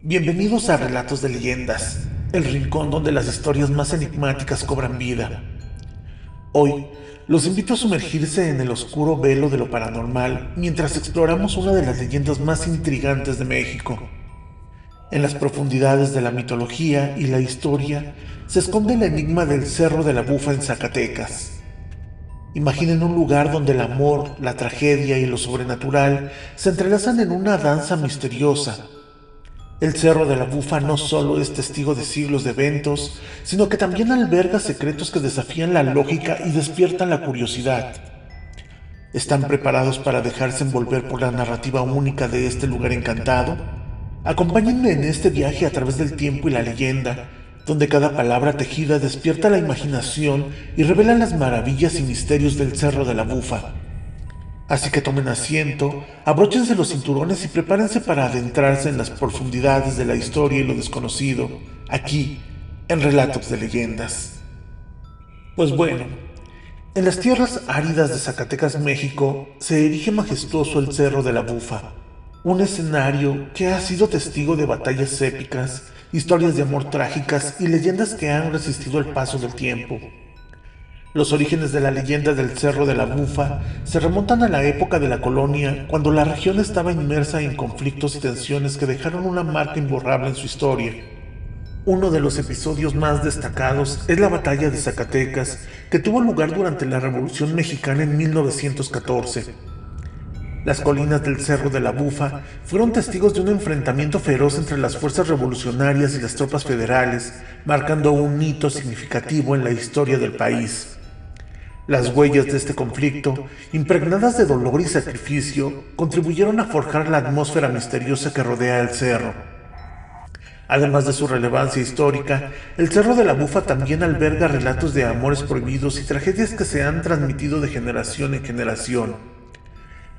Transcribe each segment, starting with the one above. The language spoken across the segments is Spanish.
Bienvenidos a Relatos de Leyendas, el rincón donde las historias más enigmáticas cobran vida. Hoy, los invito a sumergirse en el oscuro velo de lo paranormal mientras exploramos una de las leyendas más intrigantes de México. En las profundidades de la mitología y la historia se esconde el enigma del Cerro de la Bufa en Zacatecas. Imaginen un lugar donde el amor, la tragedia y lo sobrenatural se entrelazan en una danza misteriosa. El Cerro de la Bufa no solo es testigo de siglos de eventos, sino que también alberga secretos que desafían la lógica y despiertan la curiosidad. ¿Están preparados para dejarse envolver por la narrativa única de este lugar encantado? Acompáñenme en este viaje a través del tiempo y la leyenda, donde cada palabra tejida despierta la imaginación y revela las maravillas y misterios del Cerro de la Bufa. Así que tomen asiento, abróchense los cinturones y prepárense para adentrarse en las profundidades de la historia y lo desconocido, aquí, en Relatos de Leyendas. Pues bueno, en las tierras áridas de Zacatecas, México, se erige majestuoso el Cerro de la Bufa, un escenario que ha sido testigo de batallas épicas, historias de amor trágicas y leyendas que han resistido el paso del tiempo. Los orígenes de la leyenda del Cerro de la Bufa se remontan a la época de la colonia, cuando la región estaba inmersa en conflictos y tensiones que dejaron una marca imborrable en su historia. Uno de los episodios más destacados es la Batalla de Zacatecas, que tuvo lugar durante la Revolución Mexicana en 1914. Las colinas del Cerro de la Bufa fueron testigos de un enfrentamiento feroz entre las fuerzas revolucionarias y las tropas federales, marcando un hito significativo en la historia del país. Las huellas de este conflicto, impregnadas de dolor y sacrificio, contribuyeron a forjar la atmósfera misteriosa que rodea el cerro. Además de su relevancia histórica, el Cerro de la Bufa también alberga relatos de amores prohibidos y tragedias que se han transmitido de generación en generación.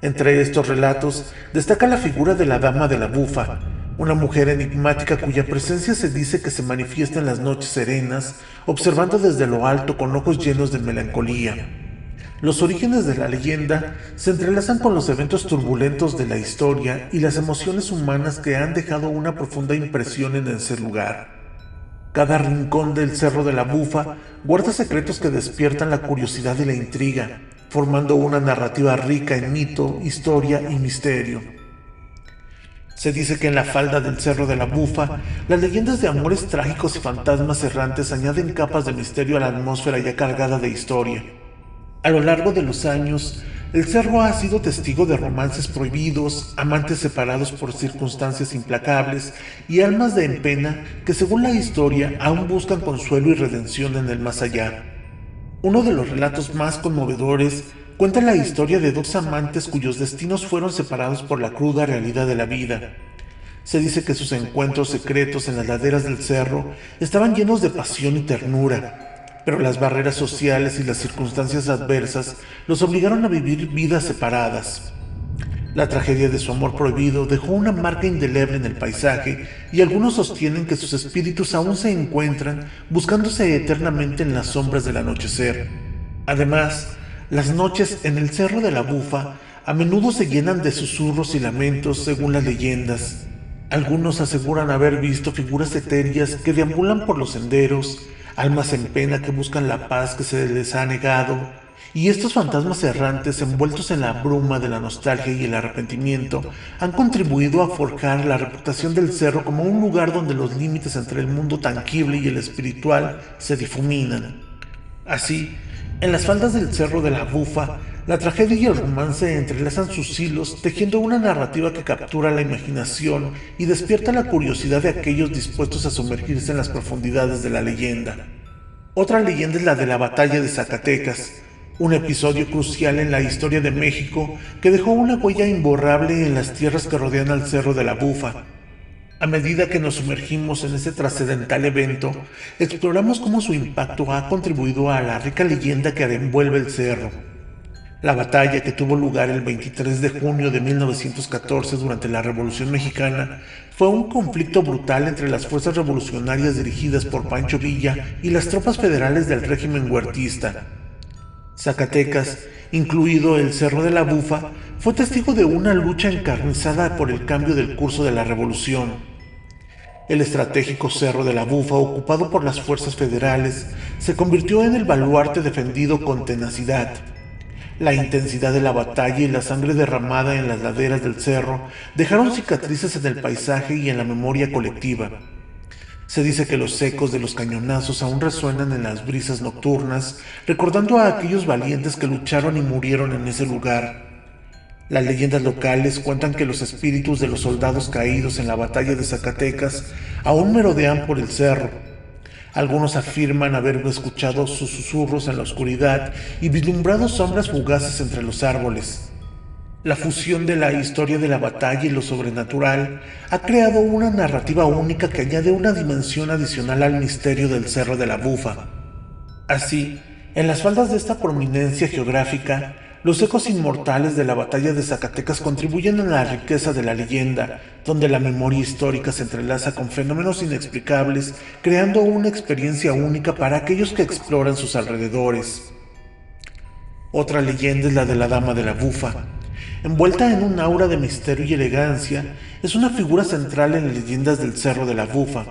Entre estos relatos destaca la figura de la Dama de la Bufa, una mujer enigmática cuya presencia se dice que se manifiesta en las noches serenas, observando desde lo alto con ojos llenos de melancolía. Los orígenes de la leyenda se entrelazan con los eventos turbulentos de la historia y las emociones humanas que han dejado una profunda impresión en ese lugar. Cada rincón del Cerro de la Bufa guarda secretos que despiertan la curiosidad y la intriga, formando una narrativa rica en mito, historia y misterio. Se dice que en la falda del Cerro de la Bufa, las leyendas de amores trágicos y fantasmas errantes añaden capas de misterio a la atmósfera ya cargada de historia. A lo largo de los años, el cerro ha sido testigo de romances prohibidos, amantes separados por circunstancias implacables y almas de en pena que, según la historia, aún buscan consuelo y redención en el más allá. Uno de los relatos más conmovedores cuenta la historia de dos amantes cuyos destinos fueron separados por la cruda realidad de la vida. Se dice que sus encuentros secretos en las laderas del cerro estaban llenos de pasión y ternura, pero las barreras sociales y las circunstancias adversas los obligaron a vivir vidas separadas. La tragedia de su amor prohibido dejó una marca indeleble en el paisaje y algunos sostienen que sus espíritus aún se encuentran buscándose eternamente en las sombras del anochecer. Además, las noches en el Cerro de la Bufa a menudo se llenan de susurros y lamentos según las leyendas. Algunos aseguran haber visto figuras etéreas que deambulan por los senderos, almas en pena que buscan la paz que se les ha negado, y estos fantasmas errantes envueltos en la bruma de la nostalgia y el arrepentimiento han contribuido a forjar la reputación del cerro como un lugar donde los límites entre el mundo tangible y el espiritual se difuminan. Así, en las faldas del Cerro de la Bufa, la tragedia y el romance entrelazan sus hilos, tejiendo una narrativa que captura la imaginación y despierta la curiosidad de aquellos dispuestos a sumergirse en las profundidades de la leyenda. Otra leyenda es la de la Batalla de Zacatecas, un episodio crucial en la historia de México que dejó una huella imborrable en las tierras que rodean al Cerro de la Bufa. A medida que nos sumergimos en este trascendental evento, exploramos cómo su impacto ha contribuido a la rica leyenda que envuelve el cerro. La batalla, que tuvo lugar el 23 de junio de 1914 durante la Revolución Mexicana, fue un conflicto brutal entre las fuerzas revolucionarias dirigidas por Pancho Villa y las tropas federales del régimen huertista. Zacatecas, incluido el Cerro de la Bufa, fue testigo de una lucha encarnizada por el cambio del curso de la revolución. El estratégico Cerro de la Bufa, ocupado por las fuerzas federales, se convirtió en el baluarte defendido con tenacidad. La intensidad de la batalla y la sangre derramada en las laderas del cerro dejaron cicatrices en el paisaje y en la memoria colectiva. Se dice que los ecos de los cañonazos aún resuenan en las brisas nocturnas, recordando a aquellos valientes que lucharon y murieron en ese lugar. Las leyendas locales cuentan que los espíritus de los soldados caídos en la batalla de Zacatecas aún merodean por el cerro. Algunos afirman haber escuchado sus susurros en la oscuridad y vislumbrado sombras fugaces entre los árboles. La fusión de la historia de la batalla y lo sobrenatural ha creado una narrativa única que añade una dimensión adicional al misterio del Cerro de la Bufa. Así, en las faldas de esta prominencia geográfica, los ecos inmortales de la batalla de Zacatecas contribuyen a la riqueza de la leyenda, donde la memoria histórica se entrelaza con fenómenos inexplicables, creando una experiencia única para aquellos que exploran sus alrededores. Otra leyenda es la de la Dama de la Bufa. Envuelta en un aura de misterio y elegancia, es una figura central en las leyendas del Cerro de la Bufa.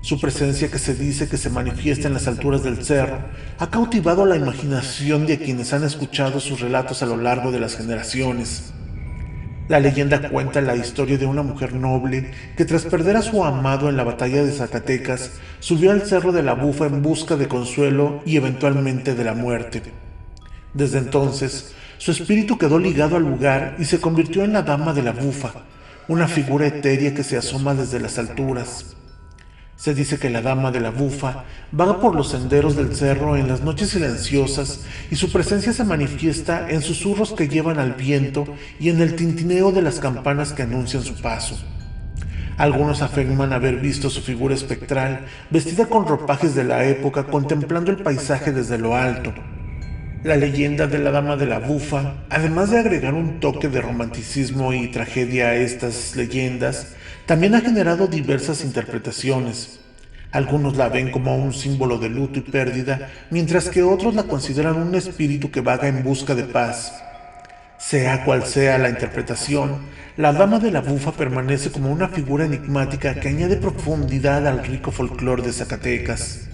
Su presencia, que se dice que se manifiesta en las alturas del cerro, ha cautivado la imaginación de quienes han escuchado sus relatos a lo largo de las generaciones. La leyenda cuenta la historia de una mujer noble que, tras perder a su amado en la batalla de Zacatecas, subió al Cerro de la Bufa en busca de consuelo y eventualmente de la muerte. Desde entonces, su espíritu quedó ligado al lugar y se convirtió en la Dama de la Bufa, una figura etérea que se asoma desde las alturas. Se dice que la Dama de la Bufa vaga por los senderos del cerro en las noches silenciosas y su presencia se manifiesta en susurros que llevan al viento y en el tintineo de las campanas que anuncian su paso. Algunos afirman haber visto su figura espectral, vestida con ropajes de la época, contemplando el paisaje desde lo alto. La leyenda de la Dama de la Bufa, además de agregar un toque de romanticismo y tragedia a estas leyendas, también ha generado diversas interpretaciones. Algunos la ven como un símbolo de luto y pérdida, mientras que otros la consideran un espíritu que vaga en busca de paz. Sea cual sea la interpretación, la Dama de la Bufa permanece como una figura enigmática que añade profundidad al rico folclore de Zacatecas.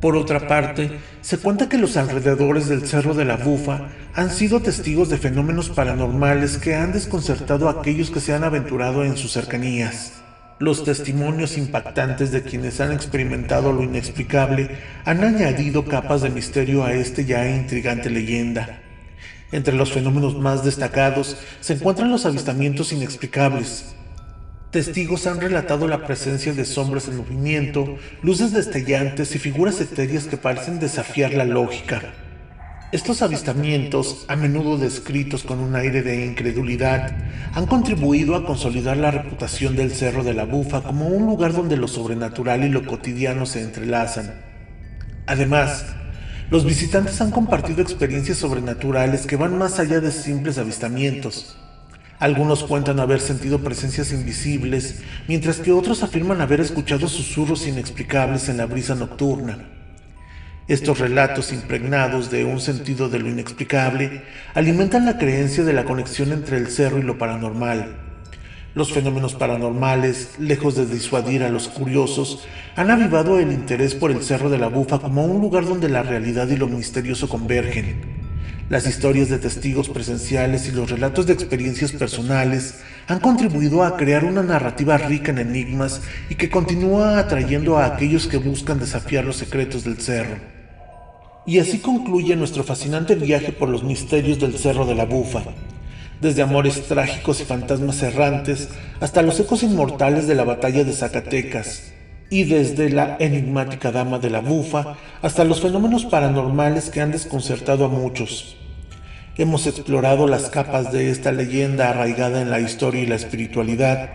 Por otra parte, se cuenta que los alrededores del Cerro de la Bufa han sido testigos de fenómenos paranormales que han desconcertado a aquellos que se han aventurado en sus cercanías. Los testimonios impactantes de quienes han experimentado lo inexplicable han añadido capas de misterio a esta ya intrigante leyenda. Entre los fenómenos más destacados se encuentran los avistamientos inexplicables. Testigos han relatado la presencia de sombras en movimiento, luces destellantes y figuras etéreas que parecen desafiar la lógica. Estos avistamientos, a menudo descritos con un aire de incredulidad, han contribuido a consolidar la reputación del Cerro de la Bufa como un lugar donde lo sobrenatural y lo cotidiano se entrelazan. Además, los visitantes han compartido experiencias sobrenaturales que van más allá de simples avistamientos. Algunos cuentan haber sentido presencias invisibles, mientras que otros afirman haber escuchado susurros inexplicables en la brisa nocturna. Estos relatos, impregnados de un sentido de lo inexplicable, alimentan la creencia de la conexión entre el cerro y lo paranormal. Los fenómenos paranormales, lejos de disuadir a los curiosos, han avivado el interés por el Cerro de la Bufa como un lugar donde la realidad y lo misterioso convergen. Las historias de testigos presenciales y los relatos de experiencias personales han contribuido a crear una narrativa rica en enigmas y que continúa atrayendo a aquellos que buscan desafiar los secretos del cerro. Y así concluye nuestro fascinante viaje por los misterios del Cerro de la Bufa, desde amores trágicos y fantasmas errantes hasta los ecos inmortales de la batalla de Zacatecas, y desde la enigmática Dama de la Bufa hasta los fenómenos paranormales que han desconcertado a muchos. Hemos explorado las capas de esta leyenda arraigada en la historia y la espiritualidad.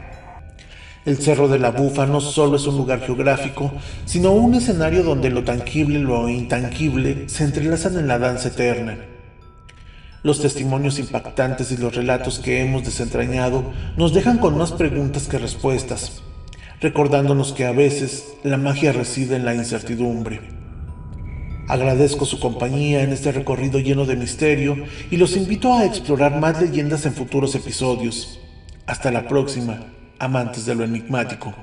El Cerro de la Bufa no solo es un lugar geográfico, sino un escenario donde lo tangible y lo intangible se entrelazan en la danza eterna. Los testimonios impactantes y los relatos que hemos desentrañado nos dejan con más preguntas que respuestas, recordándonos que a veces la magia reside en la incertidumbre. Agradezco su compañía en este recorrido lleno de misterio y los invito a explorar más leyendas en futuros episodios. Hasta la próxima, amantes de lo enigmático.